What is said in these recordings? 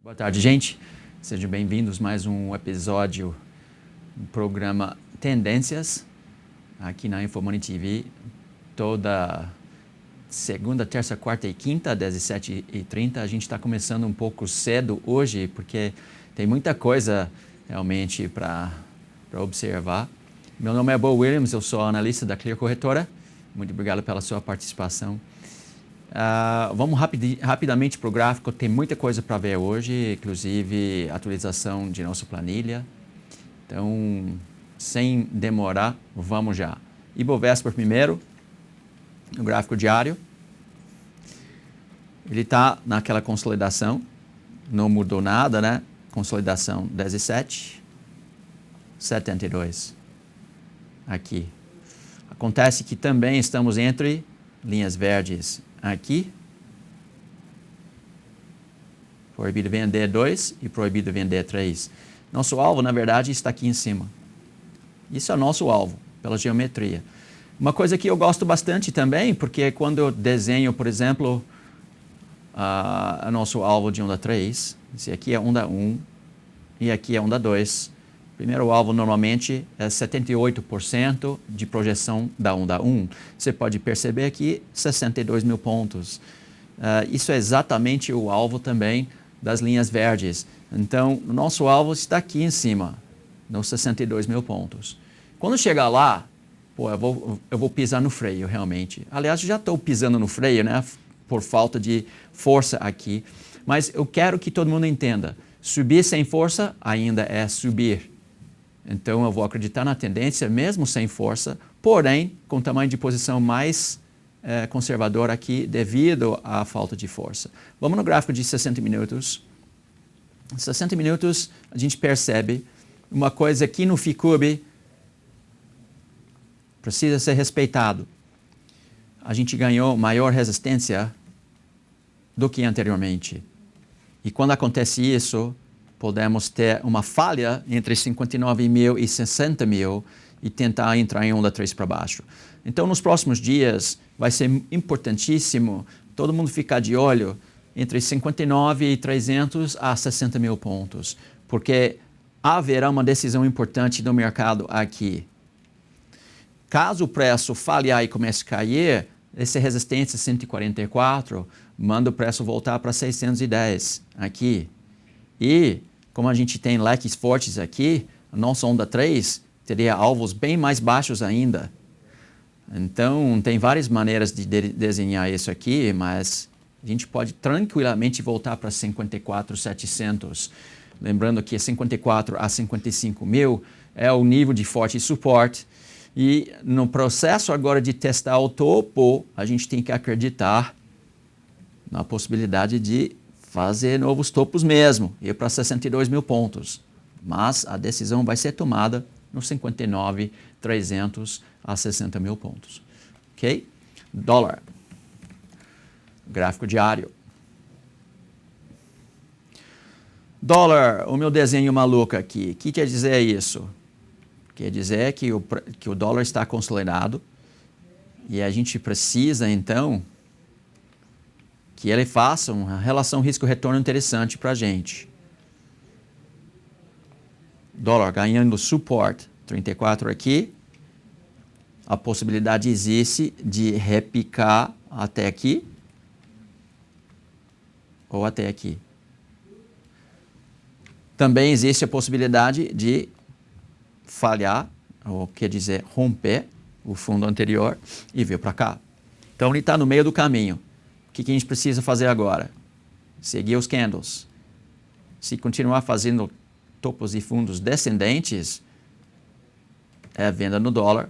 Boa tarde, gente. Sejam bem-vindos a mais um episódio do programa Tendências, aqui na Infomoney TV, toda segunda, terça, quarta e quinta, às 17h30. A gente está começando um pouco cedo hoje, porque tem muita coisa realmente para observar. Meu nome é Bo Williams, eu sou analista da Clear Corretora. Muito obrigado pela sua participação. Vamos rapidamente para o gráfico, tem muita coisa para ver hoje, inclusive atualização de nossa planilha. Então, sem demorar, vamos já. Ibovespa primeiro, o gráfico diário. Ele está naquela consolidação, não mudou nada, né? Consolidação 17, 72. Aqui. Acontece que também estamos entre linhas verdes aqui, proibido vender 2 e proibido vender 3. Nosso alvo, na verdade, está aqui em cima. Isso é o nosso alvo, pela geometria. Uma coisa que eu gosto bastante também, porque quando eu desenho, por exemplo, o nosso alvo de onda 3, esse aqui é onda 1 e aqui é onda 2. Primeiro alvo normalmente é 78% de projeção da onda 1. Você pode perceber aqui 62 mil pontos. Isso é exatamente o alvo também das linhas verdes. Então, o nosso alvo está aqui em cima, nos 62 mil pontos. Quando chegar lá, eu vou pisar no freio realmente. Aliás, já estou pisando no freio, né? Por falta de força aqui. Mas eu quero que todo mundo entenda. Subir sem força ainda é subir. Então, eu vou acreditar na tendência, mesmo sem força, porém, com tamanho de posição mais conservador aqui, devido à falta de força. Vamos no gráfico de 60 minutos. 60 minutos, a gente percebe uma coisa aqui no FICUB precisa ser respeitado. A gente ganhou maior resistência do que anteriormente. E quando acontece isso, podemos ter uma falha entre 59 mil e 60 mil e tentar entrar em onda 3 para baixo. Então, nos próximos dias, vai ser importantíssimo todo mundo ficar de olho entre 59.300 a 60 mil pontos, porque haverá uma decisão importante do mercado aqui. Caso o preço falhar e comece a cair, essa resistência 144 manda o preço voltar para 610 aqui. E, como a gente tem leques fortes aqui, a nossa onda 3 teria alvos bem mais baixos ainda. Então, tem várias maneiras de desenhar isso aqui, mas a gente pode tranquilamente voltar para 54.700. Lembrando que 54 a 55 mil é o nível de forte suporte. E no processo agora de testar o topo, a gente tem que acreditar na possibilidade de fazer novos topos mesmo, ir para 62 mil pontos. Mas a decisão vai ser tomada nos 59.300 a 60 mil pontos. Ok? Dólar. Gráfico diário. Dólar, o meu desenho maluco aqui. O que quer dizer isso? Quer dizer que o dólar está consolidado e a gente precisa, então, que ele faça uma relação risco-retorno interessante para a gente. Dólar ganhando suporte, 34 aqui. A possibilidade existe de repicar até aqui ou até aqui. Também existe a possibilidade de falhar, ou quer dizer, romper o fundo anterior e vir para cá. Então, ele está no meio do caminho. O que a gente precisa fazer agora? Seguir os candles. Se continuar fazendo topos e fundos descendentes, é venda no dólar.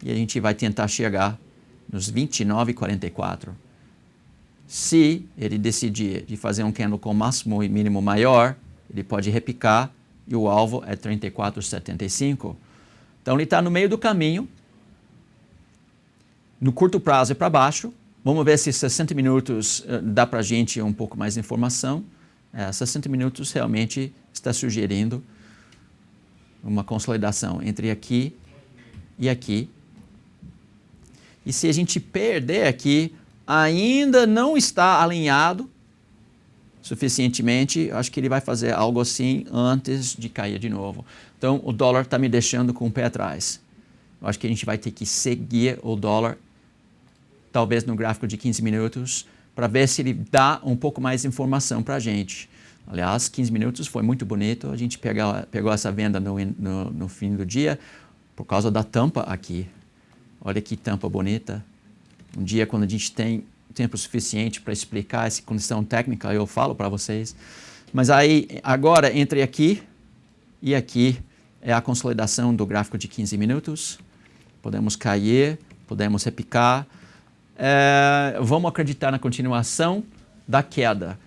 E a gente vai tentar chegar nos 29,44. Se ele decidir de fazer um candle com máximo e mínimo maior, ele pode repicar e o alvo é 34,75. Então, ele está no meio do caminho. No curto prazo é para baixo. Vamos ver se 60 minutos dá para a gente um pouco mais de informação. 60 minutos realmente está sugerindo uma consolidação entre aqui e aqui. E se a gente perder aqui, ainda não está alinhado suficientemente, acho que ele vai fazer algo assim antes de cair de novo. Então, o dólar está me deixando com o pé atrás. Eu acho que a gente vai ter que seguir o dólar, talvez no gráfico de 15 minutos, para ver se ele dá um pouco mais de informação para a gente. Aliás, 15 minutos foi muito bonito. A gente pegou essa venda no fim do dia por causa da tampa aqui. Olha que tampa bonita. Um dia, quando a gente tem tempo suficiente para explicar essa condição técnica, eu falo para vocês. Mas aí, agora, entre aqui e aqui, é a consolidação do gráfico de 15 minutos. Podemos cair, podemos repicar. Vamos acreditar na continuação da queda.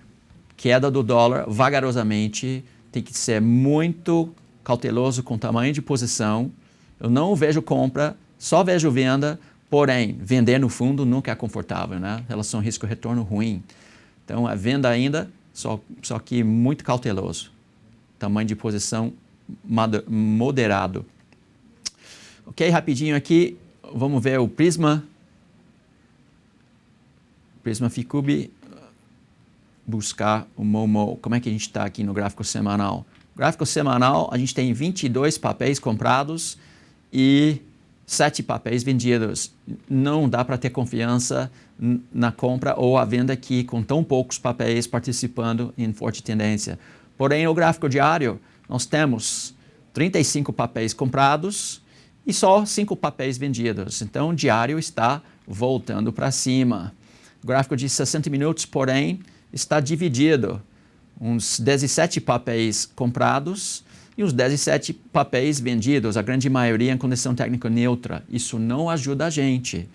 Queda do dólar vagarosamente, tem que ser muito cauteloso com o tamanho de posição. Eu não vejo compra, só vejo venda, porém, vender no fundo nunca é confortável, né? Relação risco-retorno ruim. Então, a venda ainda, só que muito cauteloso. Tamanho de posição moderado. Ok, rapidinho aqui, vamos ver o Prisma. Prisma Ficube. Buscar o Momo. Como é que a gente está aqui no gráfico semanal? Gráfico semanal, a gente tem 22 papéis comprados e 7 papéis vendidos. Não dá para ter confiança na compra ou a venda aqui com tão poucos papéis participando em forte tendência. Porém, no gráfico diário, nós temos 35 papéis comprados e só 5 papéis vendidos. Então, o diário está voltando para cima. O gráfico de 60 minutos, porém, está dividido. Uns 17 papéis comprados e uns 17 papéis vendidos, a grande maioria em condição técnica neutra. Isso não ajuda a gente,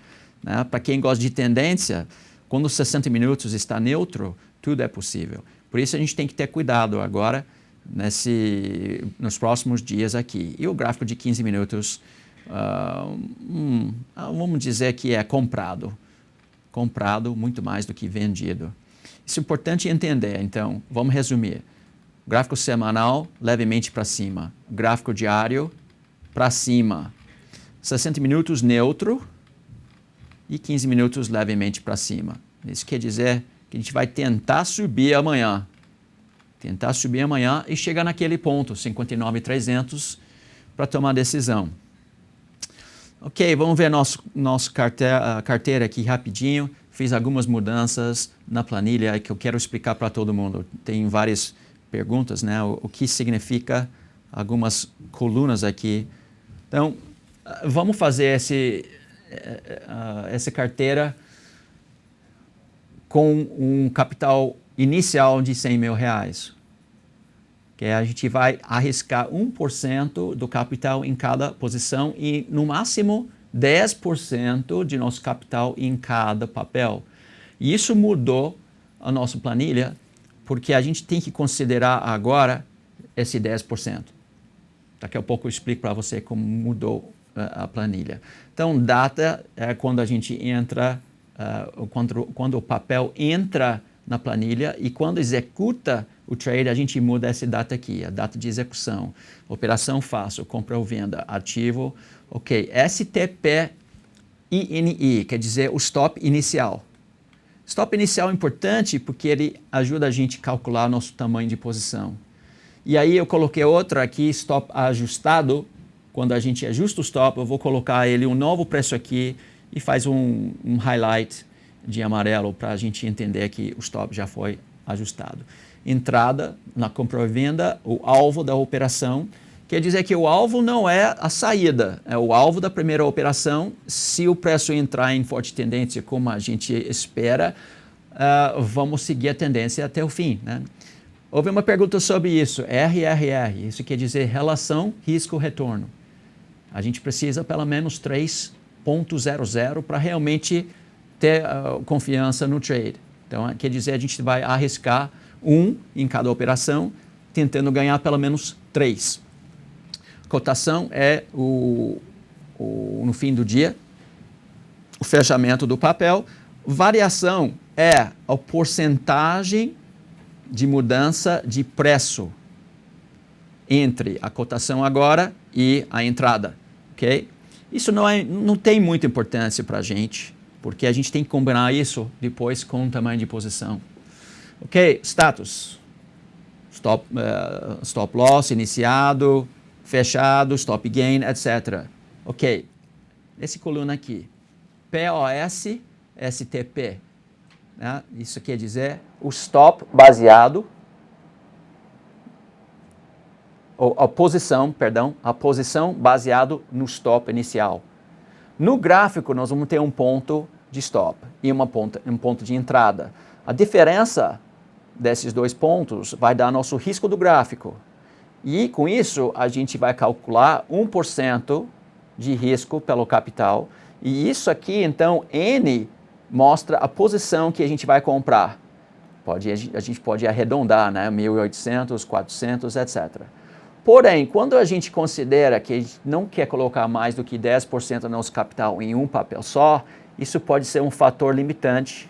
né? Para quem gosta de tendência, quando 60 minutos está neutro, tudo é possível. Por isso a gente tem que ter cuidado agora nos próximos dias aqui. E o gráfico de 15 minutos, vamos dizer que é comprado. Comprado muito mais do que vendido. Isso é importante entender, então, vamos resumir. Gráfico semanal, levemente para cima. Gráfico diário, para cima. 60 minutos, neutro. E 15 minutos, levemente para cima. Isso quer dizer que a gente vai tentar subir amanhã. Tentar subir amanhã e chegar naquele ponto, 59,300, para tomar decisão. Ok, vamos ver nossa carteira aqui rapidinho. Fiz algumas mudanças na planilha que eu quero explicar para todo mundo. Tem várias perguntas, né? O que significa algumas colunas aqui. Então, vamos fazer essa carteira com um capital inicial de 100 mil reais. Que a gente vai arriscar 1% do capital em cada posição e, no máximo, 10% de nosso capital em cada papel. E isso mudou a nossa planilha, porque a gente tem que considerar agora esse 10%. Daqui a pouco eu explico para você como mudou a planilha. Então, data é quando a gente entra, quando o papel entra na planilha e quando executa o trade, a gente muda essa data aqui, a data de execução. Operação fácil, compra ou venda, ativo. Ok, STPINI, quer dizer o stop inicial. Stop inicial é importante porque ele ajuda a gente a calcular nosso tamanho de posição. E aí eu coloquei outra aqui, stop ajustado. Quando a gente ajusta o stop, eu vou colocar ele um novo preço aqui e faz um highlight de amarelo para a gente entender que o stop já foi ajustado. Entrada na compra ou venda, o alvo da operação. Quer dizer que o alvo não é a saída, é o alvo da primeira operação. Se o preço entrar em forte tendência, como a gente espera, vamos seguir a tendência até o fim, né? Houve uma pergunta sobre isso, RRR, isso quer dizer relação risco-retorno. A gente precisa pelo menos 3.00 para realmente ter confiança no trade. Então, quer dizer, a gente vai arriscar 1 em cada operação, tentando ganhar pelo menos 3. Cotação é no fim do dia, o fechamento do papel. Variação é a porcentagem de mudança de preço. entre a cotação agora e a entrada, ok? Isso não tem muita importância para a gente, porque a gente tem que combinar isso depois com o tamanho de posição. Ok, status. Stop loss iniciado, fechado, stop gain, etc. Ok, esse coluna aqui, POS, STP. Né? Isso quer dizer o stop baseado, a posição baseado no stop inicial. No gráfico, nós vamos ter um ponto de stop e um ponto de entrada. A diferença desses dois pontos vai dar nosso risco do gráfico. E com isso, a gente vai calcular 1% de risco pelo capital. E isso aqui, então, N mostra a posição que a gente vai comprar. A gente pode arredondar, né? 1.800, 400, etc. Porém, quando a gente considera que a gente não quer colocar mais do que 10% do nosso capital em um papel só, isso pode ser um fator limitante.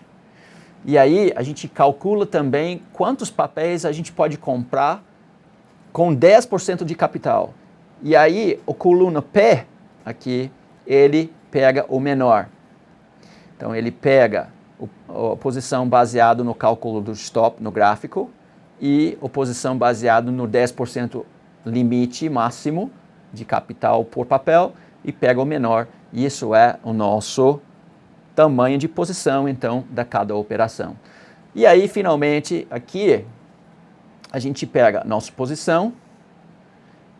E aí a gente calcula também quantos papéis a gente pode comprar com 10% de capital. E aí o coluna P aqui, ele pega o menor. Então ele pega a posição baseada no cálculo do stop no gráfico e a posição baseada no 10% limite máximo de capital por papel e pega o menor. Isso é o nosso tamanho de posição, então, da cada operação. E aí, finalmente, aqui, a gente pega nossa posição,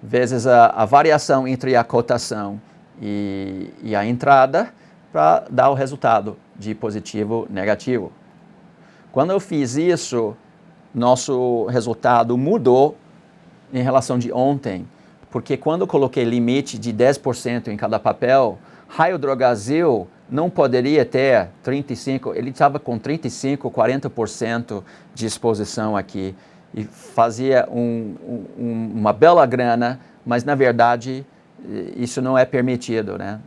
vezes a variação entre a cotação e a entrada, para dar o resultado de positivo, negativo. Quando eu fiz isso, nosso resultado mudou em relação de ontem, porque quando eu coloquei limite de 10% em cada papel, Raio Drogasil não poderia ter 35%, ele estava com 35%, 40% de exposição aqui e fazia uma bela grana, mas na verdade isso não é permitido, né?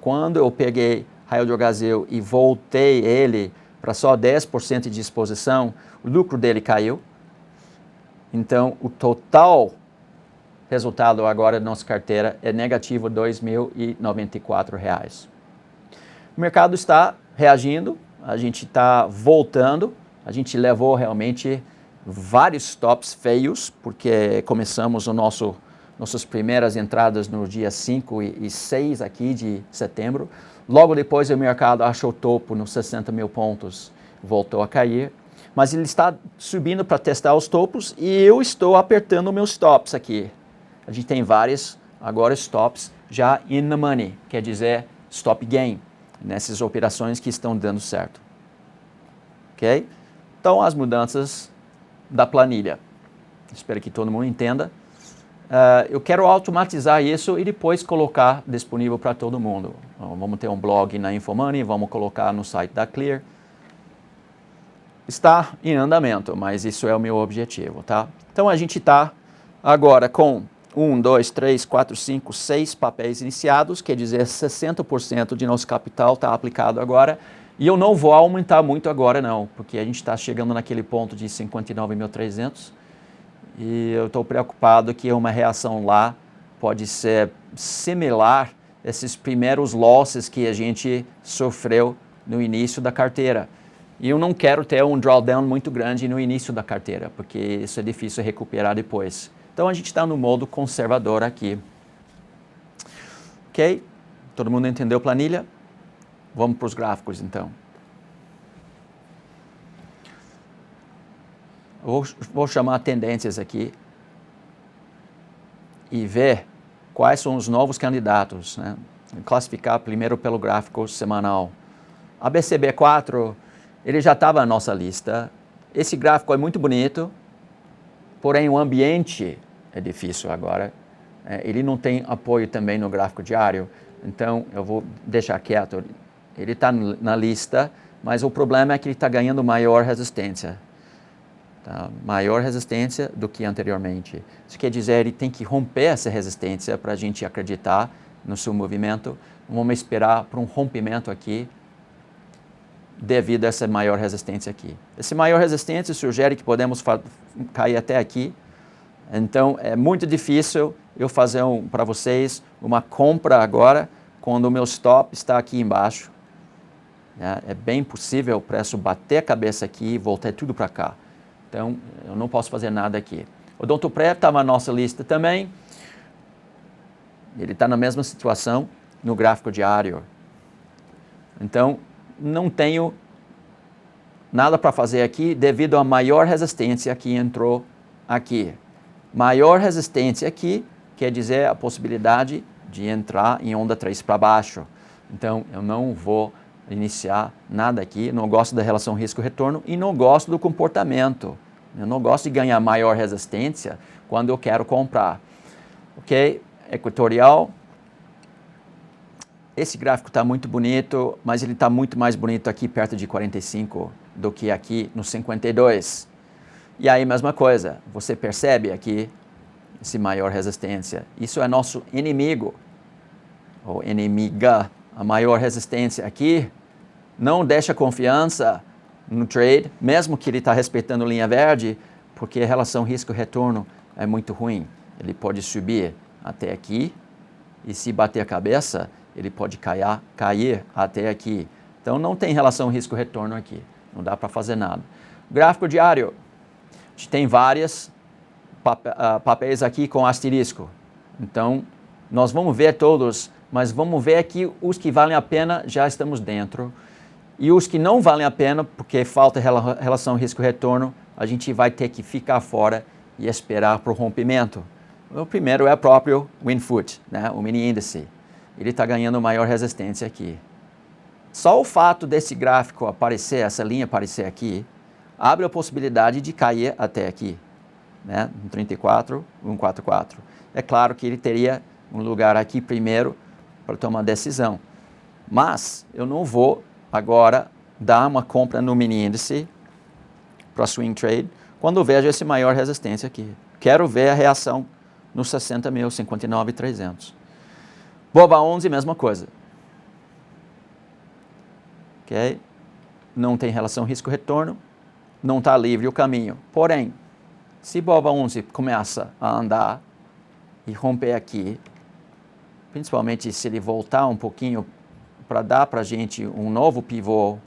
Quando eu peguei Raio Drogasil e voltei ele para só 10% de exposição, o lucro dele caiu. Então, o total resultado agora da nossa carteira é negativo R$ 2.094. O mercado está reagindo, a gente está voltando, a gente levou realmente vários stops feios, porque começamos nossas primeiras entradas no dia 5 e 6 aqui de setembro. Logo depois o mercado achou topo nos 60 mil pontos, voltou a cair. Mas ele está subindo para testar os topos e eu estou apertando meus stops aqui. A gente tem vários, agora stops já in the money, quer dizer stop gain, nessas operações que estão dando certo. Ok? Então, as mudanças da planilha. Espero que todo mundo entenda. Eu quero automatizar isso e depois colocar disponível para todo mundo. Vamos ter um blog na Infomoney, vamos colocar no site da Clear. Está em andamento, mas isso é o meu objetivo, tá? Então a gente está agora com 1, 2, 3, 4, 5, 6 papéis iniciados, quer dizer 60% de nosso capital está aplicado agora. E eu não vou aumentar muito agora não, porque a gente está chegando naquele ponto de 59.300 e eu estou preocupado que uma reação lá pode ser similar a esses primeiros losses que a gente sofreu no início da carteira. E eu não quero ter um drawdown muito grande no início da carteira, porque isso é difícil recuperar depois. Então a gente está no modo conservador aqui. Ok? Todo mundo entendeu a planilha? Vamos para os gráficos então. Vou chamar tendências aqui e ver quais são os novos candidatos, né? Classificar primeiro pelo gráfico semanal. A BCB4, ele já estava na nossa lista. Esse gráfico é muito bonito, porém o ambiente é difícil agora. Ele não tem apoio também no gráfico diário, então eu vou deixar quieto. Ele está na lista, mas o problema é que ele está ganhando maior resistência. Tá? Maior resistência do que anteriormente. Isso quer dizer, ele tem que romper essa resistência para a gente acreditar no seu movimento. Vamos esperar por um rompimento aqui, devido a essa maior resistência aqui. Essa maior resistência sugere que podemos cair até aqui, Então, é muito difícil eu fazer para vocês uma compra agora, quando o meu stop está aqui embaixo. É bem possível o preço bater a cabeça aqui e voltar tudo para cá. Então, eu não posso fazer nada aqui. O Odontoprev está na nossa lista também. Ele está na mesma situação no gráfico diário. Então, não tenho nada para fazer aqui devido à maior resistência que entrou aqui. Maior resistência aqui quer dizer a possibilidade de entrar em onda 3 para baixo. Então, eu não vou iniciar nada aqui, não gosto da relação risco-retorno e não gosto do comportamento. Eu não gosto de ganhar maior resistência quando eu quero comprar. Ok? Equatorial. Esse gráfico está muito bonito, mas ele está muito mais bonito aqui perto de 45 do que aqui no 52. E aí, mesma coisa, você percebe aqui esse maior resistência. Isso é nosso inimigo, ou inimiga. A maior resistência aqui não deixa confiança no trade, mesmo que ele está respeitando linha verde, porque a relação risco-retorno é muito ruim. Ele pode subir até aqui e se bater a cabeça, ele pode cair até aqui. Então não tem relação risco-retorno aqui, não dá para fazer nada. Gráfico diário, a gente tem vários papéis aqui com asterisco. Então nós vamos ver todos, mas vamos ver aqui os que valem a pena, já estamos dentro. E os que não valem a pena, porque falta relação risco-retorno, a gente vai ter que ficar fora e esperar para o rompimento. O primeiro é o próprio Winfoot, né? O mini índice. Ele está ganhando maior resistência aqui. Só o fato desse gráfico aparecer, essa linha aparecer aqui, abre a possibilidade de cair até aqui, né? 134, 144. É claro que ele teria um lugar aqui primeiro para tomar decisão. Mas eu não vou agora dar uma compra no mini índice para swing trade quando eu vejo esse maior resistência aqui. Quero ver a reação nos 60 mil, 59.300. Boba 11, mesma coisa. Ok? Não tem relação risco-retorno, não está livre o caminho. Porém, se Boba 11 começa a andar e romper aqui, principalmente se ele voltar um pouquinho para dar para a gente um novo pivô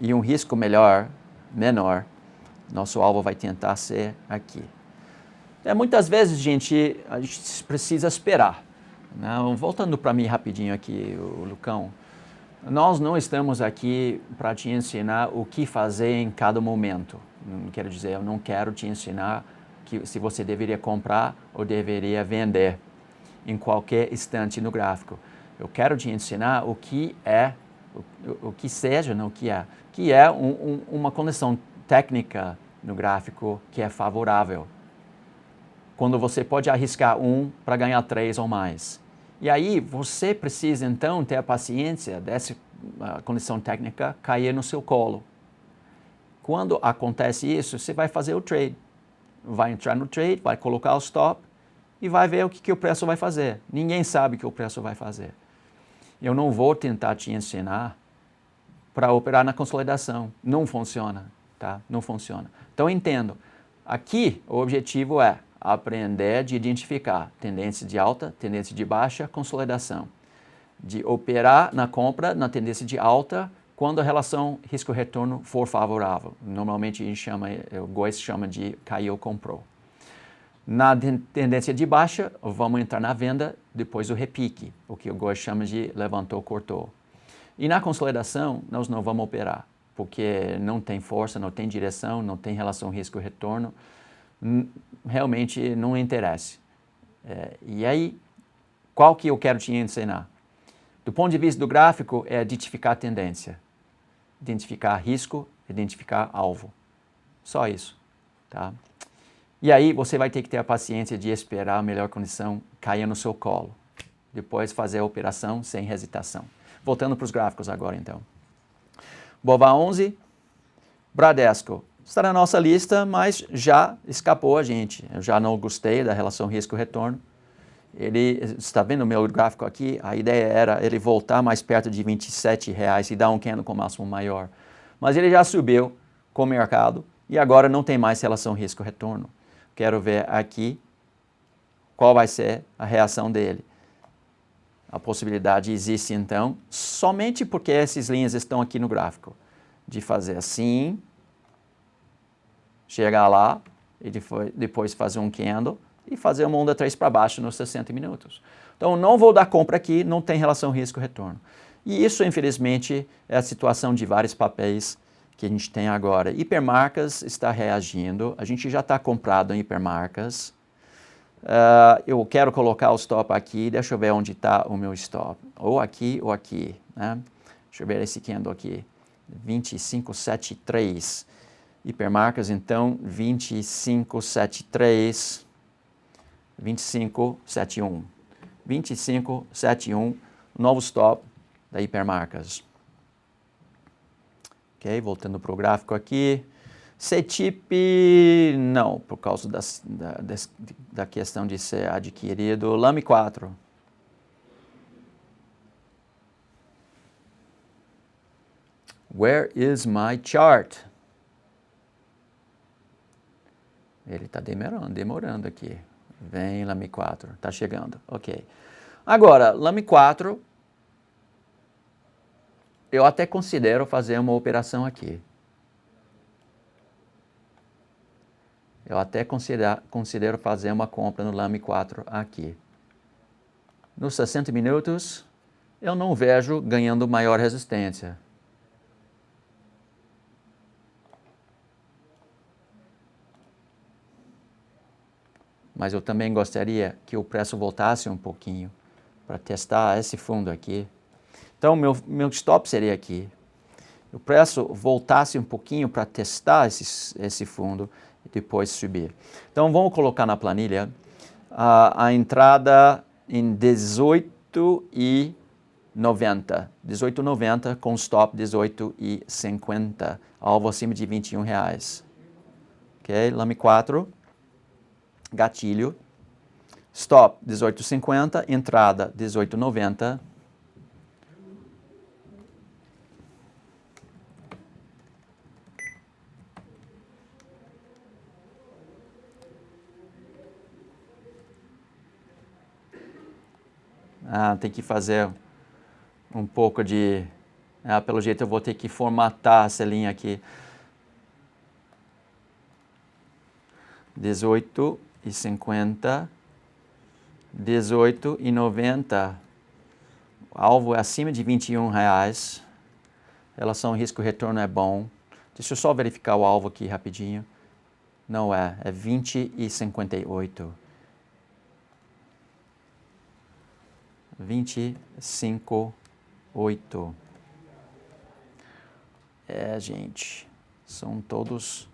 e um risco menor, nosso alvo vai tentar ser aqui. Muitas vezes, a gente precisa esperar. Não, voltando para mim rapidinho aqui, o Lucão, nós não estamos aqui para te ensinar o que fazer em cada momento. Não quero dizer, eu não quero te ensinar que se você deveria comprar ou deveria vender em qualquer instante no gráfico. Eu quero te ensinar o que é, o que seja, não o que é uma condição técnica no gráfico que é favorável. Quando você pode arriscar para ganhar 3 ou mais. E aí você precisa então ter a paciência dessa condição técnica cair no seu colo. Quando acontece isso, você vai fazer o trade. Vai entrar no trade, vai colocar o stop e vai ver o que o preço vai fazer. Ninguém sabe o que o preço vai fazer. Eu não vou tentar te ensinar para operar na consolidação. Não funciona, tá? Não funciona. Então entendo. Aqui o objetivo é aprender a identificar tendência de alta, tendência de baixa, consolidação. De operar na compra na tendência de alta quando a relação risco-retorno for favorável. Normalmente o Góes chama de caiu, comprou. Na tendência de baixa, vamos entrar na venda depois do repique, o que o Góes chama de levantou, cortou. E na consolidação, nós não vamos operar, porque não tem força, não tem direção, não tem relação risco-retorno. Realmente não interessa. E aí, qual que eu quero te ensinar? Do ponto de vista do gráfico, é identificar tendência, identificar risco, identificar alvo. Só isso, tá? E aí você vai ter que ter a paciência de esperar a melhor condição cair no seu colo. Depois fazer a operação sem hesitação. Voltando para os gráficos agora, então. Bova 11, Bradesco. Está na nossa lista, mas já escapou a gente. Eu já não gostei da relação risco-retorno. Ele está vendo o meu gráfico aqui? A ideia era ele voltar mais perto de R$27 e dar um candle com máximo maior. Mas ele já subiu com o mercado e agora não tem mais relação risco-retorno. quero ver aqui qual vai ser a reação dele. A possibilidade existe, então, somente porque essas linhas estão aqui no gráfico, de fazer assim, chegar lá, e depois fazer um candle, e fazer uma onda 3 para baixo nos 60 minutos. Então, não vou dar compra aqui, não tem relação risco-retorno. E isso, infelizmente, é a situação de vários papéis que a gente tem agora. Hipermarcas está reagindo, a gente já está comprado em hipermarcas. Eu quero colocar o stop aqui, deixa eu ver onde está o meu stop. Ou aqui, né? Deixa eu ver esse candle aqui, 2573. Hipermarcas, então, 2573, 2571. 2571, novo stop da hipermarcas. Ok, voltando para o gráfico aqui. CETIP, não, por causa da questão de ser adquirido. LAME 4. Where is my chart? Ele está demorando aqui. Vem, LAME 4. Está chegando. Ok. Agora, LAME 4, eu até considero fazer uma operação aqui. Eu até considero fazer uma compra no LAME 4 aqui. Nos 60 minutos, eu não vejo ganhando maior resistência. Mas eu também gostaria que o preço voltasse um pouquinho para testar esse fundo aqui. Então, meu stop seria aqui. O preço voltasse um pouquinho para testar esse fundo e depois subir. Então, vamos colocar na planilha a entrada em 18,90. 18,90 com stop 18,50. Alvo acima de R$21. Ok? LAME 4. Gatilho. Stop 18,50. Entrada 18,90. Tem que fazer um pouco de... pelo jeito eu vou ter que formatar essa linha aqui. 18,50. 18,90. O alvo é acima de R$21. Relação risco-retorno é bom. Deixa eu só verificar o alvo aqui rapidinho. Não é 20,58. 25,8. Gente, são todos...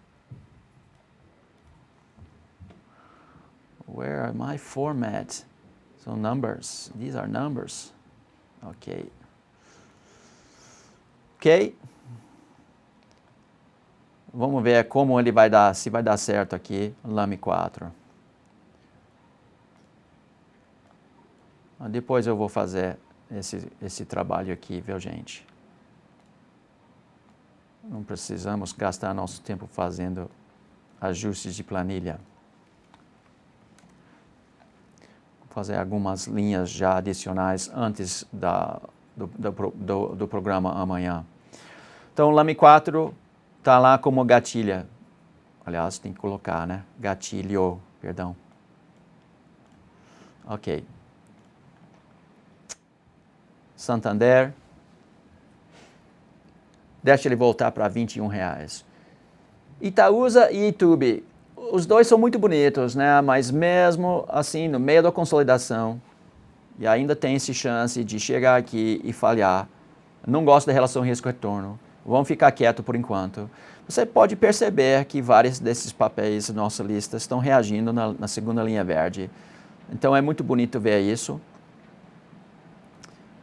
Where are my format? So numbers. These are numbers. Ok. Ok. Vamos ver como ele vai dar, se vai dar certo aqui, LAME 4. Depois eu vou fazer esse trabalho aqui, viu, gente? Não precisamos gastar nosso tempo fazendo ajustes de planilha. Vou fazer algumas linhas já adicionais antes do programa amanhã. Então, LAME 4 está lá como gatilha. Aliás, tem que colocar, né? Gatilho, perdão. Ok. Santander. Deixa ele voltar para R$21. Itaúsa e Itube. Os dois são muito bonitos, né? Mas mesmo assim, no meio da consolidação, e ainda tem essa chance de chegar aqui e falhar. Não gosto da relação risco-retorno. Vamos ficar quieto por enquanto. Você pode perceber que vários desses papéis da nossa lista estão reagindo na segunda linha verde. Então é muito bonito ver isso.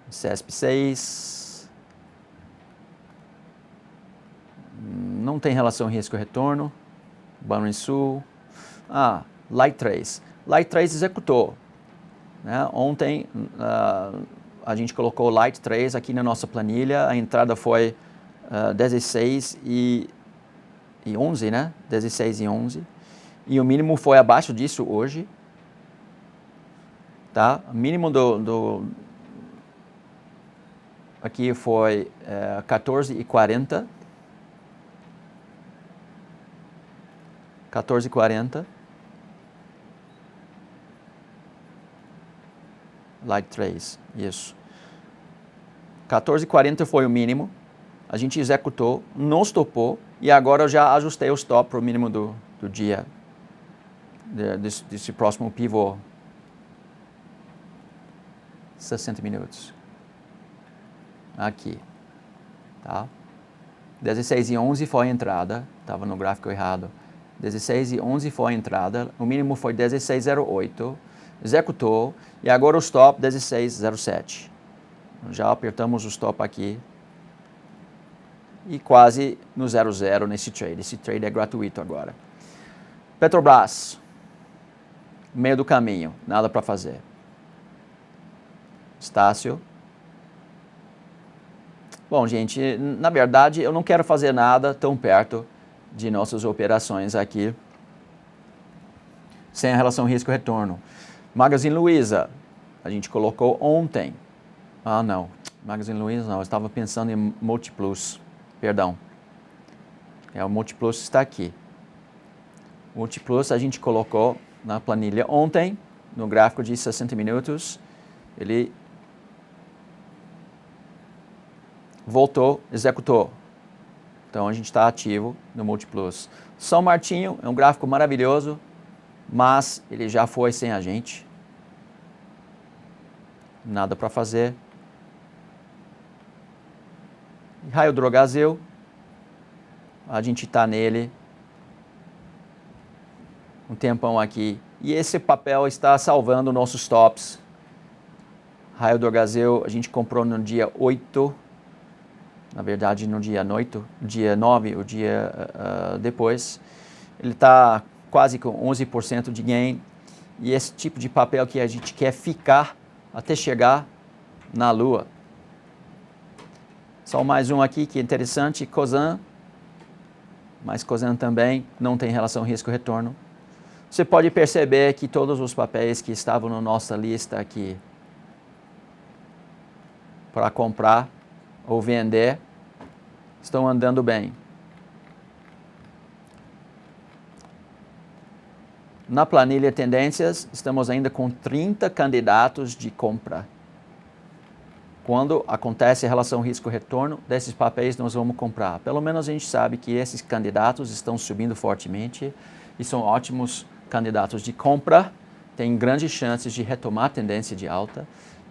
CESP 6. Não tem relação risco-retorno. Banrisul. Light 3. Light 3 executou. Né? Ontem a gente colocou Light 3 aqui na nossa planilha. A entrada foi 16 e 11, né? 16 e 11. E o mínimo foi abaixo disso hoje. Tá? O mínimo aqui foi 14,40. 14,40. Like 3, isso. 14,40 foi o mínimo. A gente executou, não stopou. E agora eu já ajustei o stop para o mínimo do dia. Desse próximo pivô. 60 minutos. Aqui. Tá? 16,11 foi a entrada. Estava no gráfico errado. 16,11 foi a entrada. O mínimo foi 16,08. Executou. E agora o stop 16,07. Já apertamos o stop aqui. E quase no 0,0 nesse trade. Esse trade é gratuito agora. Petrobras. Meio do caminho. Nada para fazer. Estácio. Bom, gente, na verdade eu não quero fazer nada tão perto de nossas operações aqui, sem a relação risco-retorno. Magazine Luiza, a gente colocou ontem. Ah, não. Magazine Luiza não, eu estava pensando em Multiplus. Perdão. O Multiplus está aqui. O Multiplus a gente colocou na planilha ontem, no gráfico de 60 minutos. Ele voltou, executou. Então a gente está ativo no Multiplus. São Martinho é um gráfico maravilhoso, mas ele já foi sem a gente. Nada para fazer. Raio Drogasil, a gente está nele um tempão aqui. E esse papel está salvando nossos tops. Raio Drogasil, a gente comprou no dia 8. Na verdade, no dia 8, dia 9, o dia depois. Ele está quase com 11% de gain. E esse tipo de papel que a gente quer ficar até chegar na Lua. Só mais um aqui que é interessante, Cosan. Mas Cosan também não tem relação risco-retorno. Você pode perceber que todos os papéis que estavam na nossa lista aqui para comprar ou vender estão andando bem. Na planilha tendências, estamos ainda com 30 candidatos de compra. Quando acontece a relação risco-retorno, desses papéis nós vamos comprar. Pelo menos a gente sabe que esses candidatos estão subindo fortemente e são ótimos candidatos de compra, tem grandes chances de retomar a tendência de alta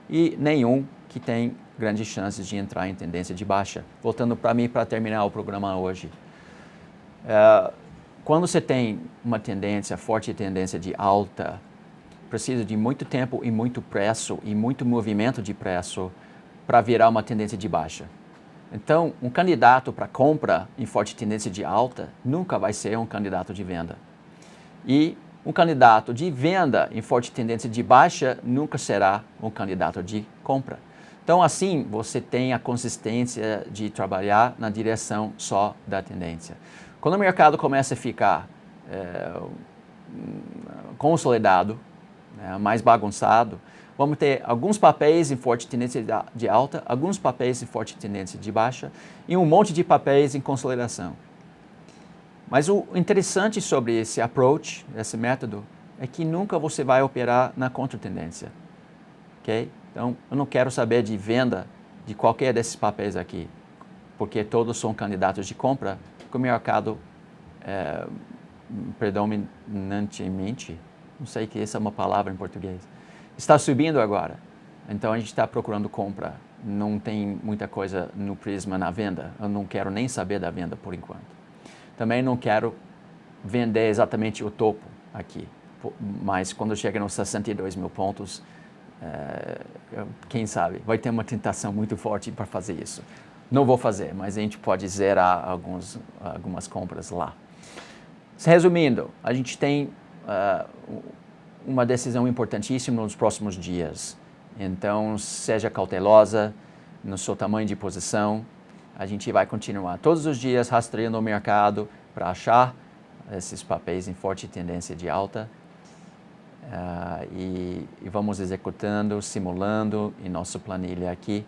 e nenhum que tem grandes chances de entrar em tendência de baixa. Voltando para mim para terminar o programa hoje. Quando você tem uma tendência, forte tendência de alta, precisa de muito tempo e muito preço e muito movimento de preço para virar uma tendência de baixa. Então, um candidato para compra em forte tendência de alta nunca vai ser um candidato de venda. E um candidato de venda em forte tendência de baixa nunca será um candidato de compra. Então, assim, você tem a consistência de trabalhar na direção só da tendência. Quando o mercado começa a ficar consolidado, mais bagunçado, vamos ter alguns papéis em forte tendência de alta, alguns papéis em forte tendência de baixa e um monte de papéis em consolidação. Mas o interessante sobre esse approach, esse método, é que nunca você vai operar na contratendência. Ok? Então, eu não quero saber de venda de qualquer desses papéis aqui, porque todos são candidatos de compra, porque o mercado, predominantemente, não sei que essa é uma palavra em português, está subindo agora. Então, a gente está procurando compra. Não tem muita coisa no prisma na venda. Eu não quero nem saber da venda por enquanto. Também não quero vender exatamente o topo aqui, mas quando chega nos 62 mil pontos, quem sabe, vai ter uma tentação muito forte para fazer isso. Não vou fazer, mas a gente pode zerar algumas compras lá. Resumindo, a gente tem uma decisão importantíssima nos próximos dias. Então, seja cautelosa no seu tamanho de posição. A gente vai continuar todos os dias rastreando o mercado para achar esses papéis em forte tendência de alta e vamos executando, simulando em nossa planilha aqui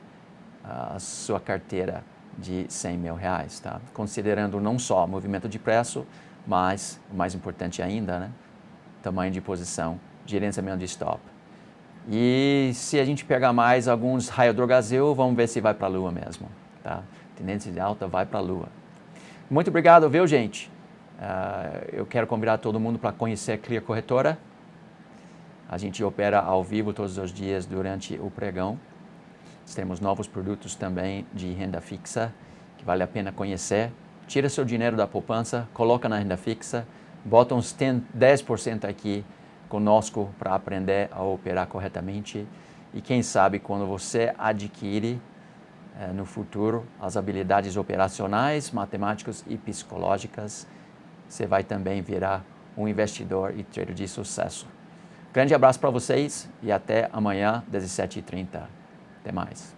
a sua carteira de R$100 mil, tá? Considerando não só movimento de preço, mas, o mais importante ainda, né? Tamanho de posição, gerenciamento de stop. E se a gente pegar mais alguns raios do Brasil, vamos ver se vai para a lua mesmo, tá? Tendência de alta vai para a lua. Muito obrigado, viu, gente? Eu quero convidar todo mundo para conhecer a Clear Corretora. A gente opera ao vivo todos os dias durante o pregão. Temos novos produtos também de renda fixa que vale a pena conhecer. Tira seu dinheiro da poupança, coloca na renda fixa, bota uns 10% aqui conosco para aprender a operar corretamente. E quem sabe quando você adquire no futuro as habilidades operacionais, matemáticas e psicológicas, você vai também virar um investidor e trader de sucesso. Grande abraço para vocês e até amanhã, 17h30. Até mais.